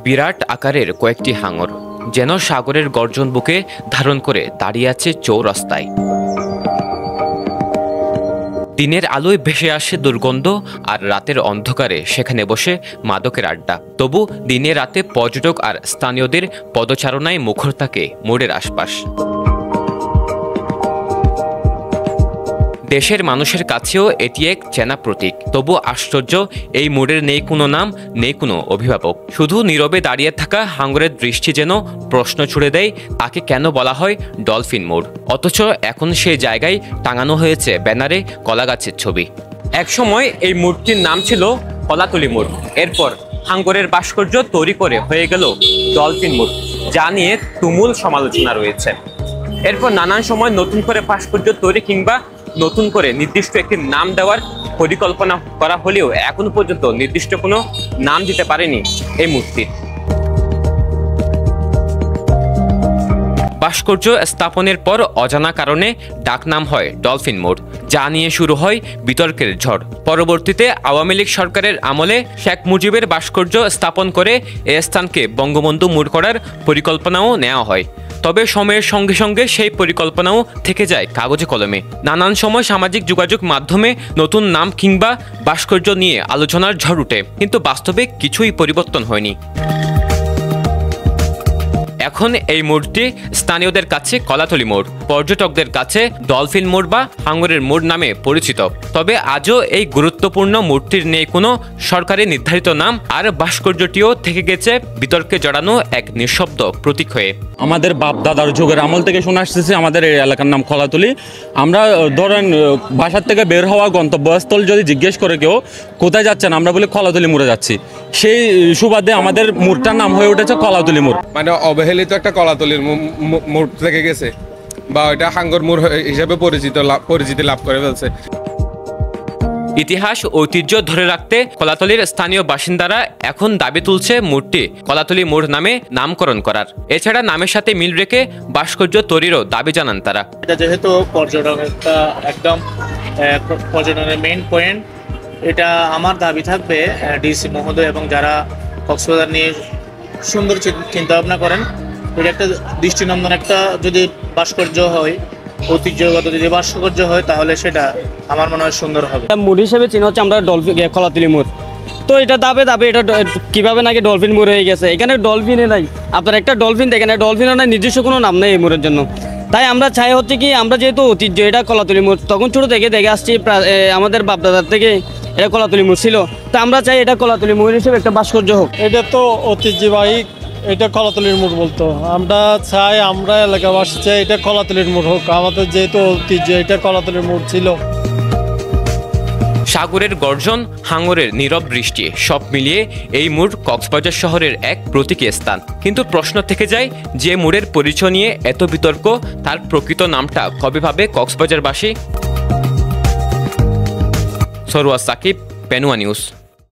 বিরাট আকারের কয়েকটি হাঙর যেন সাগরের গর্জন বুকে ধারণ করে দাঁড়িয়ে আছে চৌরাস্তায়। দিনের আলোয় ভেসে আসে দুর্গন্ধ, আর রাতের অন্ধকারে সেখানে বসে মাদকের আড্ডা। তবু দিনে রাতে পর্যটক আর স্থানীয়দের পদচারণায় মুখর থাকে মোড়ের আশপাশ। দেশের মানুষের কাছেও এটি এক চেনা প্রতীক। তবু আশ্চর্য, এই মোড়ের নেই কোনো নাম, নেই কোনো অভিভাবক। শুধু নীরবে দাঁড়িয়ে থাকা হাঙরের দৃষ্টি যেন প্রশ্ন ছুড়ে দেয়, তাকে কেন বলা হয় ডলফিন মোড়। অথচ এখন সেই জায়গায় টাঙানো হয়েছে ব্যানারে কলাগাছের ছবি। একসময় এই মোড়টির নাম ছিল কলাতলি মোড়। এরপর হাঙরের ভাস্কর্য তৈরি করে হয়ে গেল ডলফিন মোড়, যা নিয়ে তুমুল সমালোচনা রয়েছে। এরপর নানান সময় নতুন করে ভাস্কর্য তৈরি কিংবা নতুন করে নির্দিষ্ট একটি নাম দেওয়ার পরিকল্পনা করা হলেও এখনো পর্যন্ত নির্দিষ্ট কোনো নাম দিতে পারেনি এই মূর্তির। ভাস্কর্য স্থাপনের পর অজানা কারণে ডাকনাম হয় ডলফিন মোড়, যা নিয়ে শুরু হয় বিতর্কের ঝড়। পরবর্তীতে আওয়ামী লীগ সরকারের আমলে শেখ মুজিবের ভাস্কর্য স্থাপন করে এ স্থানকে বঙ্গবন্ধু মোড় করার পরিকল্পনাও নেওয়া হয়। তবে সময়ের সঙ্গে সঙ্গে সেই পরিকল্পনাও থেকে যায় কাগজে কলমে। নানান সময় সামাজিক যোগাযোগ মাধ্যমে নতুন নাম কিংবা ভাস্কর্য নিয়ে আলোচনার ঝড় উঠে, কিন্তু বাস্তবে কিছুই পরিবর্তন হয়নি। এখন এই মোড়টি স্থানীয়দের কাছে কলাতলি মোড়, পর্যটকদের কাছে ডলফিন মোড় বা হাঙরের মোড় নামে পরিচিত। তবে আজও এই গুরুত্বপূর্ণ মূর্তির নেই কোনো সরকারি নির্ধারিত নাম, আর ভাস্কর্যটিও থেকে গেছে বিতর্কে জড়ানো এক নিঃশব্দ প্রতীক হয়ে। আমাদের বাপ দাদার যুগের আমল থেকে শুনে আসতেছে আমাদের এই এলাকার নাম কলাতলি। আমরা ধরেন বাসার থেকে বের হওয়া গন্তব্যস্থল যদি জিজ্ঞেস করে কেউ কোথায় যাচ্ছেন, আমরা বলি কলাতলি মোড়ে যাচ্ছি। সেই সুবাদে আমাদের মোড়টার নাম হয়ে উঠেছে কলাতলি মোড়। মানে অবহেলিত একটা কলাতলির মোড় থেকে গেছে, বা ওইটা হাঙ্গর মোড় হিসেবে পরিচিতি লাভ করে ফেলছে। ইতিহাস ঐতিহ্য ধরে রাখতে কলাতলির স্থানীয় বাসিন্দারা এখন দাবি তুলছে মূর্তি কলাতলি মোড় নামে নামকরণ করার। এছাড়া নামের সাথে মিল রেখে ভাস্কর্য তৈরিরও দাবি জানান তারা। এটা যেহেতু একদম পর্যটনের মেইন পয়েন্ট, এটা আমার দাবি থাকবে ডিসি মহোদয় এবং যারা কক্সবাজার নিয়ে সুন্দর চিন্তা ভাবনা করেন, এটা একটা দৃষ্টিনন্দন একটা যদি ভাস্কর্য হয়, ঐতিহ্যগত যদি ভাস্কর্য হয়, তাহলে সেটা আমার মনে হয় সুন্দর হবে। মোড় হিসেবে চিনা হচ্ছে আমরা ডলফিন কলাতলি মোড়। তো এটা দাবে এটা কিভাবে নাকি ডলফিন মোড় হয়ে গেছে। এখানে ডলফিনে নাই, আপনার একটা ডলফিন দেখেন, ডলফিনও নাই, নিজস্ব কোনো নাম নেই এই মোড়ের জন্য। তাই আমরা চাই হচ্ছে কি, আমরা যেহেতু ঐতিহ্য এটা কলাতলি মোড়, তখন ছোটো থেকে দেখে আসছি আমাদের বাপদাদার থেকে এটা কলাতলি মোড় ছিল। তো আমরা চাই এটা কলাতলি মোড় হিসেবে একটা ভাস্কর্য হোক। এটা তো ঐতিহ্যবাহী, এটা কলাতলির মোড় বলতো। আমরা চাই, আমরা এলাকাবাসী চাই এটা কলাতলির মোড় হোক। আমাদের যেহেতু ঐতিহ্য, এটা কলাতলির মোড় ছিল। সাগরের গর্জন, হাঙরের নীরব বৃষ্টি, সব মিলিয়ে এই মোড় কক্সবাজার শহরের এক প্রতীকী স্থান। কিন্তু প্রশ্ন থেকে যায়, যে মোড়ের পরিচয় নিয়ে এত বিতর্ক, তার প্রকৃত নামটা কবে পাবে কক্সবাজারবাসী? সরওয়ার সাকিব, পেনুয়া নিউজ।